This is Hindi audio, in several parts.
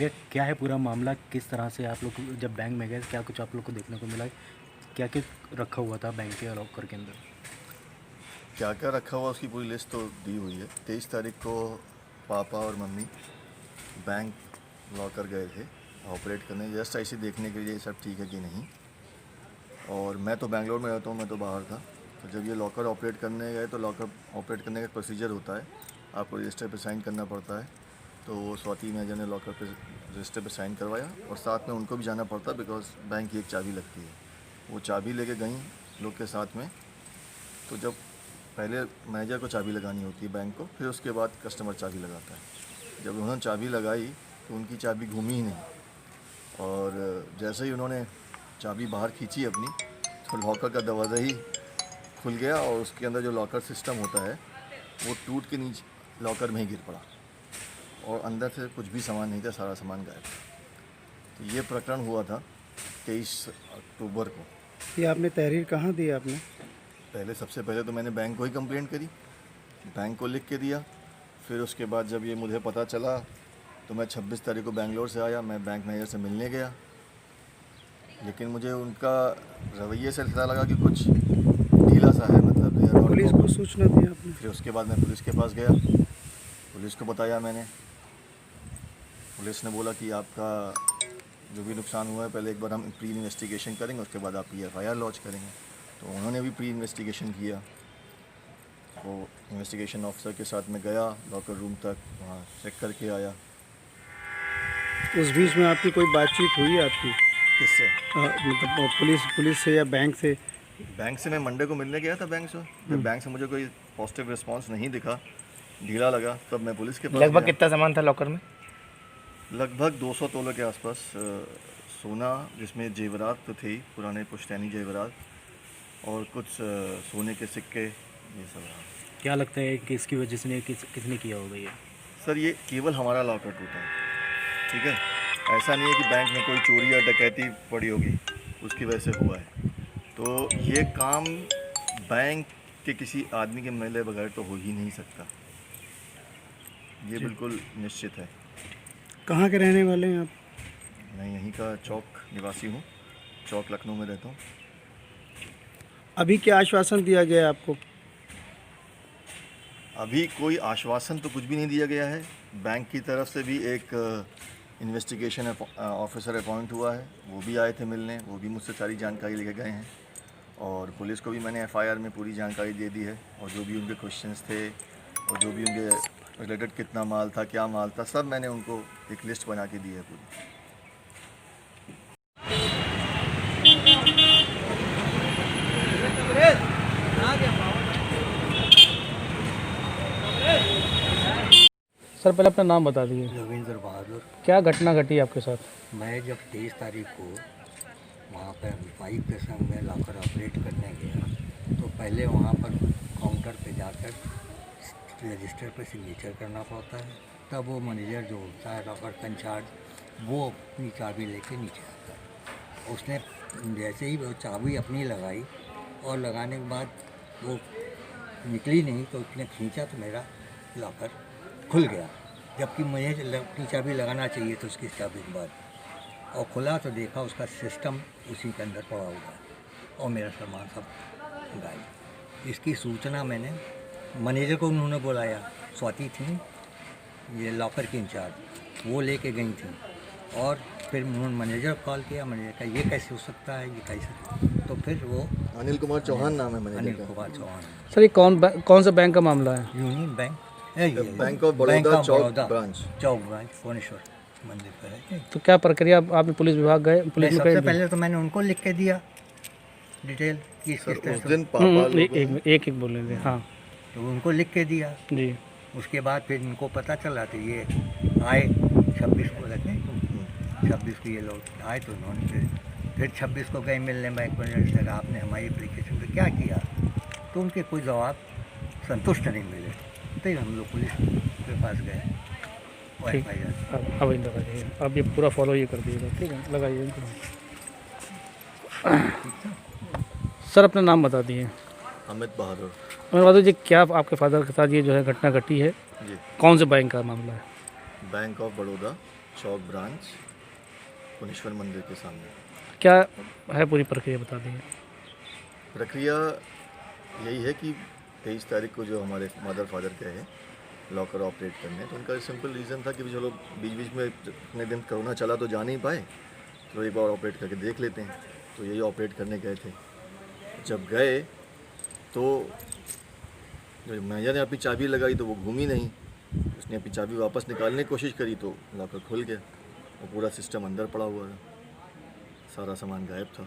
भैया क्या है पूरा मामला, किस तरह से आप लोग जब बैंक में गए क्या कुछ आप लोग को देखने को मिला, क्या क्या रखा हुआ था बैंक के लॉकर के अंदर? क्या क्या रखा हुआ उसकी पूरी लिस्ट तो दी हुई है। 23 तारीख को पापा और मम्मी बैंक लॉकर गए थे ऑपरेट करने, जस्ट ऐसे देखने के लिए सब ठीक है कि नहीं। और मैं तो बेंगलोर में रहता हूँ, मैं तो बाहर था। तो जब ये लॉकर ऑपरेट करने गए तो लॉकर ऑपरेट करने का प्रोसीजर होता है, आपको रजिस्टर पे साइन करना पड़ता है। तो स्वाति मैनेजर ने लॉकर पे रजिस्टर पे साइन करवाया और साथ में उनको भी जाना पड़ता बिकॉज बैंक की एक चाबी लगती है। वो चाबी लेके गई लोग के साथ में। तो जब पहले मैनेजर को चाबी लगानी होती है बैंक को, फिर उसके बाद कस्टमर चाबी लगाता है। जब उन्होंने चाबी लगाई तो उनकी चाबी घूमी ही नहीं, और जैसे ही उन्होंने चाबी बाहर खींची अपनी, तो लॉकर का दरवाज़ा ही खुल गया और उसके अंदर जो लॉकर सिस्टम होता है वो टूट के नीचे लॉकर में ही गिर पड़ा और अंदर से कुछ भी सामान नहीं था, सारा सामान गायब था। तो ये प्रकरण हुआ था 23 अक्टूबर को। ये आपने तहरीर कहाँ दी आपने? पहले सबसे पहले तो मैंने बैंक को ही कंप्लेंट करी, बैंक को लिख के दिया। फिर उसके बाद जब ये मुझे पता चला तो मैं 26 तारीख को बेंगलोर से आया, मैं बैंक मैनेजर से मिलने गया। लेकिन मुझे उनका रवैये से पता लगा कि कुछ ढीला सा है, मतलब पुलिस को सूचना दी आपने? फिर उसके बाद मैं पुलिस के पास गया, पुलिस को बताया मैंने। पुलिस ने बोला कि आपका जो भी नुकसान हुआ है पहले एक बार हम प्री इन्वेस्टिगेशन करेंगे, उसके बाद आपकी FIR लॉन्च करेंगे। तो उन्होंने भी प्री इन्वेस्टिगेशन किया। वो इन्वेस्टिगेशन ऑफिसर के साथ में गया लॉकर रूम तक, वहाँ चेक करके आया। उस बीच में आपकी कोई बातचीत हुई आपकी? किससे? मतलब पुलिस से या बैंक से? बैंक से मैं मंडे को मिलने गया था बैंक से। जब बैंक से मुझे कोई पॉजिटिव रिस्पांस नहीं दिखा, ढीला लगा, तब मैं पुलिस के पास लगभग गया। कितना सामान था लॉकर में? लगभग 200 तोले के आसपास सोना, जिसमें जेवरात तो थे पुराने पुश्तैनी जेवरात, और कुछ सोने के सिक्के, ये सब रहा। क्या लगता है कि इसकी वजह से किसने किया होगा ये? सर ये केवल हमारा लॉकर टूटा है, ठीक है। ऐसा नहीं है कि बैंक में कोई चोरी या डकैती पड़ी होगी उसकी वजह से हुआ है। तो ये काम बैंक के किसी आदमी के मिले बगैर तो हो ही नहीं सकता, ये बिल्कुल निश्चित है। कहाँ के रहने वाले हैं आप? मैं यहीं का चौक निवासी हूँ, चौक लखनऊ में रहता हूँ। अभी क्या आश्वासन दिया गया है आपको? अभी कोई आश्वासन तो कुछ भी नहीं दिया गया है। बैंक की तरफ से भी एक इन्वेस्टिगेशन ऑफिसर अपॉइंट हुआ है, वो भी आए थे मिलने, वो भी मुझसे सारी जानकारी लेके गए हैं। और पुलिस को भी मैंने FIR में पूरी जानकारी दे दी है, और जो भी उनके क्वेश्चंस थे और जो भी उनके रिलेटेड कितना माल था, क्या माल था, सब मैंने उनको एक लिस्ट बना के दी है पूरी। सर पहले अपना नाम बता दीजिए। रविंद्र बहादुर। क्या घटना घटी आपके साथ? मैं जब 23 तारीख को वहाँ पर बाइक के संग में लॉकर ऑपरेट करने गया, तो पहले वहाँ पर काउंटर पे जाकर रजिस्टर पे सिग्नेचर करना पड़ता है। तब वो मैनेजर जो होता है लॉकर का इंचार्ज, वो अपनी चाबी लेके नीचे आता है। उसने जैसे ही वो चाबी अपनी लगाई और लगाने के बाद वो निकली नहीं, तो उसने खींचा तो मेरा लॉकर खुल गया, जबकि मुझे अपनी चाबी लगाना चाहिए तो उसकी चाबी के बाद। और खुला तो देखा उसका सिस्टम उसी के अंदर पड़ा हुआ है और मेरा सामान सब गायब। इसकी सूचना मैंने मैनेजर को उन्होंने बुलाया, स्वाति थी ये लॉकर की इंचार्ज, वो लेके गई थी। और फिर उन्होंने मैनेजर को कॉल किया, मैनेजर का ये कैसे हो सकता है, ये कैसे, तो फिर वो अनिल कुमार चौहान नाम है मैनेजर अनिल का। कुमार चौहान। सर ये कौन सा बैंक का मामला है? Union Bank, Bank of Baroda चौक ब्रांच, भुवनेश्वर मंदिर पर है। तो क्या प्रक्रिया, आपने पुलिस विभाग गए, पुलिस में सबसे पहले तो मैंने उनको लिख के दिया डिटेल कि इस सर तरह उस से, दिन पापा लोगों ने- एक बोल रहे थे। हाँ तो उनको लिख के दिया। जी। उसके बाद फिर इनको पता चला तो ये आए 26 को, लगे 26 को ये लोग आए, तो उन्होंने फिर 26 को गए मिलने बैंक मैनेजर से, आपने हमारी एप्लीकेशन पर क्या किया, तो उनके कोई जवाब संतुष्ट नहीं मिले। तो हम लोग पुलिस के पास गए और ठीक। FIR। अब इनका लगाइए, अब ये पूरा फॉलो ये कर दीजिएगा, ठीक है, लगाइए इनको। सर अपना नाम बता दिए। अमित बहादुर मैं बता दीजिए, क्या आपके फादर के साथ ये जो है घटना घटी है, जी। कौन से बैंक का मामला है? बैंक ऑफ बड़ौदा चौक ब्रांच, कुनेश्वर मंदिर के सामने। क्या है पूरी प्रक्रिया बता दीजिए। प्रक्रिया यही है कि 23 तारीख को जो हमारे मदर फादर गए हैं लॉकर ऑपरेट करने, तो उनका सिंपल रीज़न था कि भी चलो बीच बीच में इतने दिन कोरोना चला तो जा नहीं पाए, तो एक बार ऑपरेट करके देख लेते हैं। तो यही ऑपरेट करने गए थे। जब गए तो जो मैनेजर ने अपनी चाबी लगाई तो वो घूमी नहीं, उसने अपनी चाबी वापस निकालने की कोशिश करी तो लॉकर खुल गया और पूरा सिस्टम अंदर पड़ा हुआ था, सारा सामान गायब था।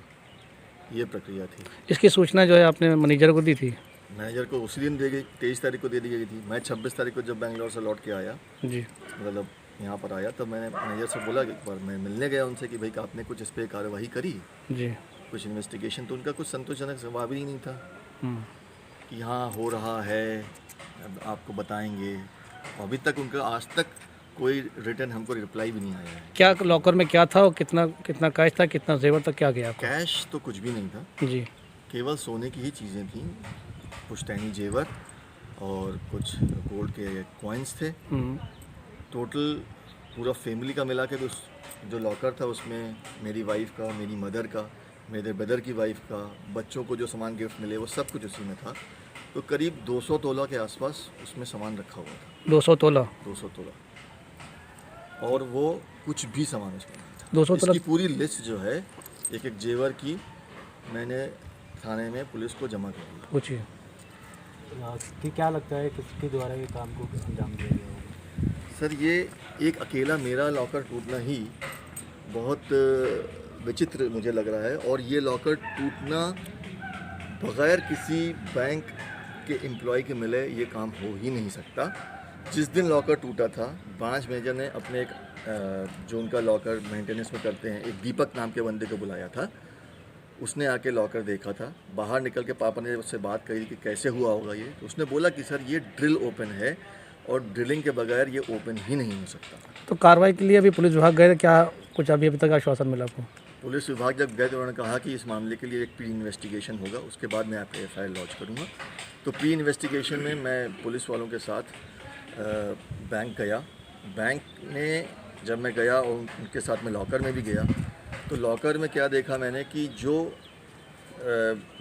ये प्रक्रिया थी। इसकी सूचना जो है आपने मैनेजर को दी थी? मैनेजर को उसी दिन दे गई, 23 तारीख को दे दी गई थी। मैं 26 तारीख को जब बेंगलोर से लौट के आया, जी मतलब यहाँ पर आया, तब मैंने मैनेजर से बोला कि एक बार मैं मिलने गया उनसे कि भाई आपने कुछ इस पर कार्रवाई करी, जी। कुछ इन्वेस्टिगेशन। तो उनका कुछ संतोषजनक जवाब ही नहीं था हम्म। कि हाँ हो रहा है, अब आपको बताएंगे। अभी तक उनका आज तक कोई रिटर्न हमको रिप्लाई भी नहीं आया है। क्या लॉकर में क्या था और कितना कितना कैश था, कितना जेवर था, क्या गया आपका? कैश तो कुछ भी नहीं था, जी। केवल सोने की ही चीज़ें थी, पुश्तैनी जेवर और कुछ गोल्ड के कॉइन्स थे। टोटल पूरा फैमिली का मिला के तो जो लॉकर था उसमें मेरी वाइफ का, मेरी मदर का, मेरे ब्रदर की वाइफ का, बच्चों को जो सामान गिफ्ट मिले वो सब कुछ उसी में था। तो करीब 200 तोला के आसपास उसमें सामान रखा हुआ था। 200 तोला? 200 तोला, और वो कुछ भी सामान उसमें नहीं था। 200 तोला? इसकी पूरी लिस्ट जो है एक एक जेवर की मैंने थाने में पुलिस को जमा कर दी। पूछिए। कि क्या लगता है किसके द्वारा ये काम को अंजाम दिया गया होगा? सर ये एक अकेला मेरा लॉकर टूटना ही बहुत विचित्र मुझे लग रहा है, और ये लॉकर टूटना बग़ैर किसी बैंक के एम्प्लॉय के मिले ये काम हो ही नहीं सकता। जिस दिन लॉकर टूटा था, ब्रांच मैनेजर ने अपने एक जो उनका लॉकर मेंटेनेंस में करते हैं, एक दीपक नाम के बंदे को बुलाया था। उसने आके लॉकर देखा था, बाहर निकल के पापा ने उससे बात करी कि कैसे हुआ होगा ये, तो उसने बोला कि सर ये ड्रिल ओपन है और ड्रिलिंग के बगैर ये ओपन ही नहीं हो सकता। तो कार्रवाई के लिए अभी पुलिस विभाग गए, क्या कुछ अभी तक आश्वासन मिला आपको? पुलिस विभाग जब गए तो उन्होंने कहा कि इस मामले के लिए एक प्री इन्वेस्टिगेशन होगा, उसके बाद मैं आपको FIR लॉन्च करूँगा। तो प्री इन्वेस्टिगेशन में मैं पुलिस वालों के साथ बैंक गया। बैंक ने जब मैं गया और उनके साथ में लॉकर में भी गया, तो लॉकर में क्या देखा मैंने कि जो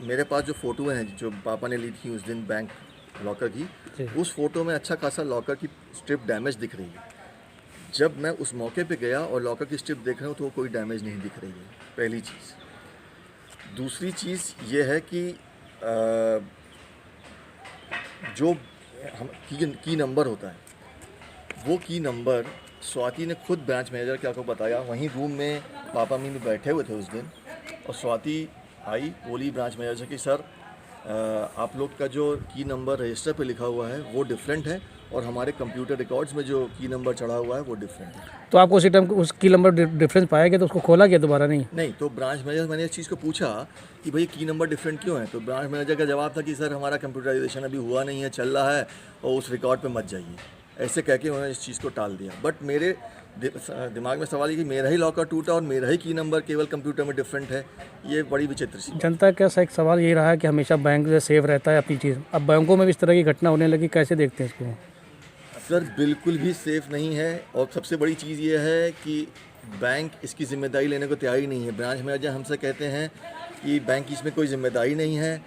मेरे पास जो फ़ोटो हैं जो पापा ने ली थी उस दिन बैंक लॉकर की, उस फ़ोटो में अच्छा खासा लॉकर की स्ट्रिप डैमेज दिख रही है। जब मैं उस मौके पे गया और लॉकर की स्ट्रिप देख रहा हूँ तो कोई डैमेज नहीं दिख रही है, पहली चीज़। दूसरी चीज़ ये है कि जो हम की नंबर होता है, वो की नंबर स्वाति ने खुद ब्रांच मैनेजर के आपको बताया, वहीं रूम में पापा मम्मी बैठे हुए थे उस दिन, और स्वाति आई, बोली ब्रांच मैनेजर से कि सर आप लोग का जो की नंबर रजिस्टर पे लिखा हुआ है वो डिफरेंट है, और हमारे कंप्यूटर रिकॉर्ड्स में जो की नंबर चढ़ा हुआ है वो डिफरेंट है। तो आपको उसी टाइम उस की नंबर डिफरेंस पाया गया तो उसको खोला गया दोबारा? नहीं, तो ब्रांच मैनेजर, मैंने इस चीज़ को पूछा कि भाई की नंबर डिफरेंट क्यों है, तो ब्रांच मैनेजर का जवाब था कि सर हमारा कंप्यूटराइजेशन अभी हुआ नहीं है, चल रहा है, और उस रिकॉर्ड पे मत जाइए। ऐसे कह के उन्होंने इस चीज़ को टाल दिया। बट मेरे दिमाग में सवाल ये कि मेरा ही लॉकर टूटा और मेरा ही की नंबर केवल कंप्यूटर में डिफरेंट है, ये बड़ी विचित्र सी। जनता का एक सवाल ये रहा है कि हमेशा बैंक जो सेफ रहता है अपनी चीज़, अब बैंकों में भी इस तरह की घटना होने लगी, कैसे देखते हैं इसको? सर बिल्कुल भी सेफ़ नहीं है, और सबसे बड़ी चीज़ ये है कि बैंक इसकी ज़िम्मेदारी लेने को तैयार ही नहीं है। ब्रांच मैनेजर हमसे कहते हैं कि बैंक की इसमें कोई ज़िम्मेदारी नहीं है,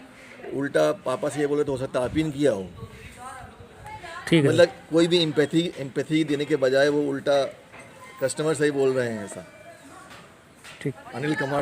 उल्टा पापा से ये बोले तो हो सकता आप ही ने किया हो। ठीक है, मतलब कोई भी एम्पैथी देने के बजाय वो उल्टा कस्टमर से ही बोल रहे हैं ऐसा। ठीक। अनिल कुमार